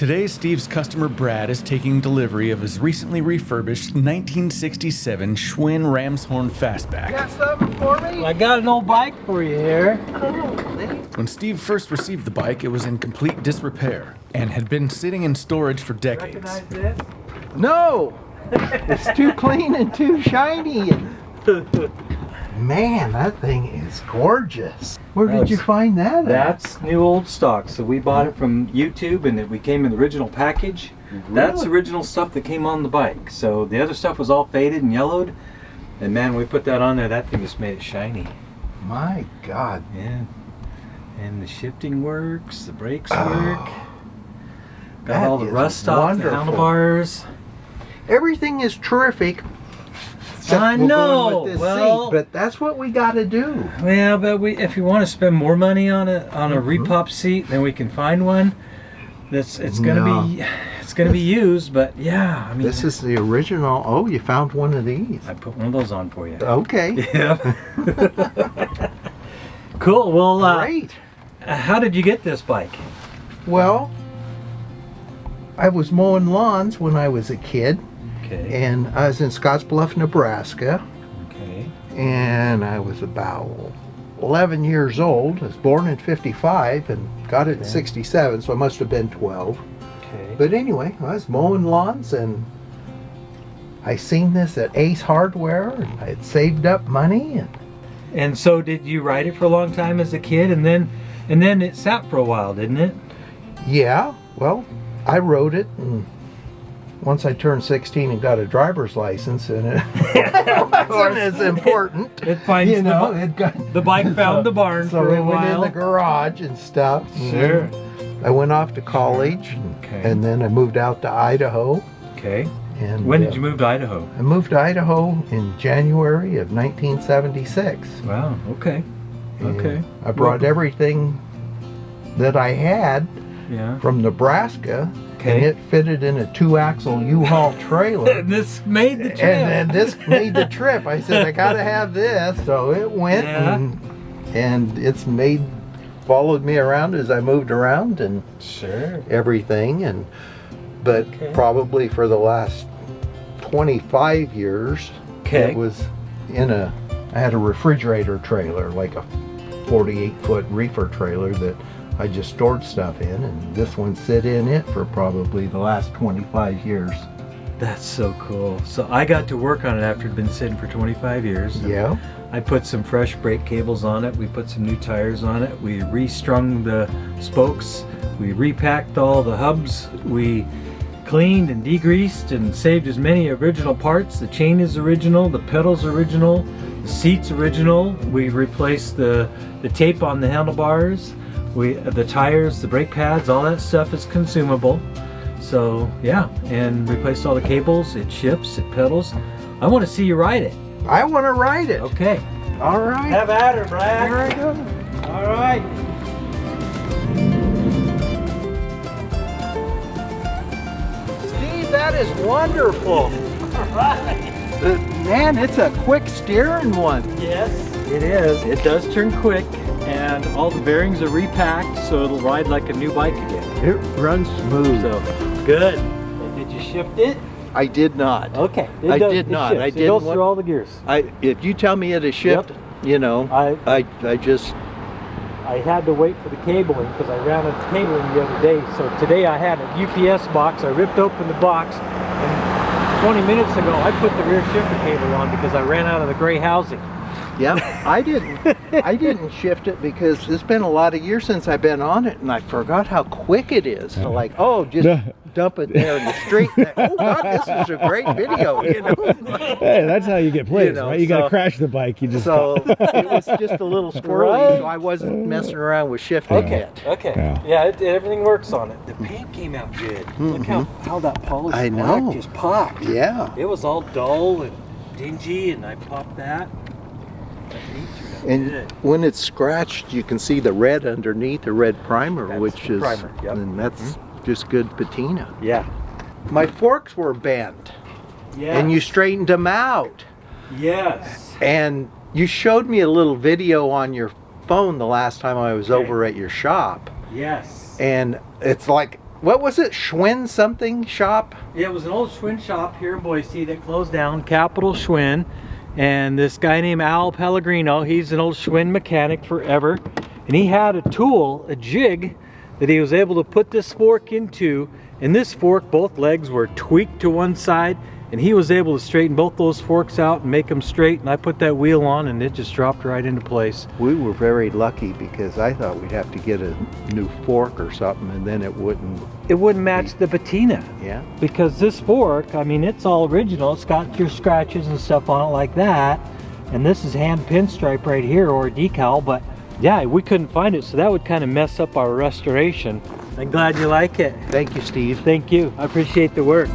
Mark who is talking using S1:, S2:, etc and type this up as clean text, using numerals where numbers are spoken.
S1: Today, Steve's customer Brad is taking delivery of his recently refurbished 1967 Schwinn Ramshorn Fastback.
S2: Got something for me?
S3: I got an old bike for you here.
S1: When Steve first received the bike, it was in complete disrepair and had been sitting in storage for decades.
S3: Recognize this?
S2: No! It's too clean and too shiny. Man, that thing is gorgeous. Where did you find that at?
S3: That's new old stock. So we bought it from YouTube and we came in the original package.
S2: Really?
S3: That's original stuff that came on the bike. So the other stuff was all faded and yellowed. And man, we put that on there, that thing just made it shiny.
S2: My God.
S3: Yeah. And the shifting works, the brakes work. Got all the rust off the handlebars.
S2: Everything is terrific.
S3: I know.
S2: With this
S3: Well,
S2: seat, but that's what we got to do.
S3: Yeah, but if you want to spend more money on a repop seat, then we can find one. It's gonna be used, but yeah, I mean,
S2: this is the original. Oh, you found one of these.
S3: I put one of those on for you.
S2: Okay.
S3: Yeah. Cool. Well,
S2: Great.
S3: How did you get this bike?
S2: Well, I was mowing lawns when I was a kid.
S3: Okay.
S2: And I was in Scottsbluff, Nebraska,
S3: Okay.
S2: and I was about 11 years old. I was born in 55 and got it in 67, so I must have been 12.
S3: Okay.
S2: But anyway, I was mowing lawns, and I seen this at Ace Hardware, and I had saved up money.
S3: And so, did you ride it for a long time as a kid, and then it sat for a while, didn't it?
S2: Yeah, well, I rode it, and once I turned 16 and got a driver's license, and it wasn't as important.
S3: It finds the bike found the barn
S2: so
S3: for a
S2: it went in
S3: while.
S2: the garage and stuff.
S3: Sure.
S2: I went off to college, and then I moved out to Idaho.
S3: Okay.
S2: And
S3: When did you move to Idaho?
S2: I moved to Idaho in January of 1976.
S3: Wow. Okay. Okay.
S2: And I brought everything that I had
S3: Yeah.
S2: from Nebraska,
S3: Okay.
S2: and it fitted in a 2-axle U-Haul trailer.
S3: This made the trip.
S2: And this made the trip. I said, I gotta have this. So it went,
S3: Yeah.
S2: and it's followed me around as I moved around and
S3: Sure.
S2: everything. But probably for the last 25 years,
S3: Okay.
S2: it was I had a refrigerator trailer, like a 48-foot reefer trailer that I just stored stuff in, and this one sit in it for probably the last 25 years.
S3: That's so cool. So I got to work on it after it'd been sitting for 25 years.
S2: Yeah.
S3: I put some fresh brake cables on it. We put some new tires on it. We restrung the spokes. We repacked all the hubs. We cleaned and degreased and saved as many original parts. The chain is original, the pedals original, the seats original. We replaced the tape on the handlebars. The tires, the brake pads, all that stuff is consumable. So yeah, and replaced all the cables. It ships, it pedals. I want to see you ride it.
S2: I want to ride it.
S3: Okay.
S2: All right.
S3: Have at her, Brad.
S2: Here I go.
S3: All right.
S2: Steve, that is wonderful.
S3: All right.
S2: Man, it's a quick steering one.
S3: Yes, it is. It does turn quick, and all the bearings are repacked, so it'll ride like a new bike again.
S2: It runs smooth.
S3: So good. And did you shift it?
S2: I did not.
S3: Okay.
S2: I did not. I
S3: It
S2: didn't
S3: goes
S2: want-
S3: through all the gears.
S2: If you tell me it is shift, you know, I just.
S3: I had to wait for the cabling because I ran out of cabling the other day. So today I had a UPS box. I ripped open the box, and 20 minutes ago I put the rear shifter cable on because I ran out of the gray housing.
S2: Yeah, I didn't shift it because it's been a lot of years since I've been on it, and I forgot how quick it is. So like, oh, just dump it there in the street. Oh God, this is a great video, you know.
S4: Hey, that's how you get plays,
S2: know,
S4: right? You gotta
S2: so-
S4: crash the bike. You just
S2: So it was just a little squirrely, so I wasn't messing around with shifting it.
S3: Okay.
S4: Yeah.
S3: Everything works on it. The paint came out good. Look how that polished
S2: I
S3: black
S2: know.
S3: just popped.
S2: Yeah.
S3: It was all dull and dingy, and I popped that.
S2: And when it's scratched, you can see the red underneath, the red primer,
S3: That's
S2: which
S3: the
S2: is,
S3: primer, yep.
S2: and that's just good patina.
S3: Yeah.
S2: My forks were bent,
S3: Yeah.
S2: and you straightened them out.
S3: Yes.
S2: And you showed me a little video on your phone the last time I was over at your shop.
S3: Yes.
S2: And it's like what was it? Schwinn something shop?
S3: Yeah, it was an old Schwinn shop here in Boise that closed down, Capital Schwinn. And this guy named Al Pellegrino, he's an old Schwinn mechanic forever. And he had a tool, a jig, that he was able to put this fork into. And this fork, both legs were tweaked to one side. And he was able to straighten both those forks out and make them straight. And I put that wheel on and it just dropped right into place.
S2: We were very lucky because I thought we'd have to get a new fork or something and then it wouldn't.
S3: It wouldn't match the patina.
S2: Yeah.
S3: Because this fork, I mean, it's all original. It's got your scratches and stuff on it like that. And this is hand pinstripe right here, or a decal. But yeah, we couldn't find it. So that would kind of mess up our restoration. I'm glad you like it.
S2: Thank you, Steve.
S3: Thank you. I appreciate the work.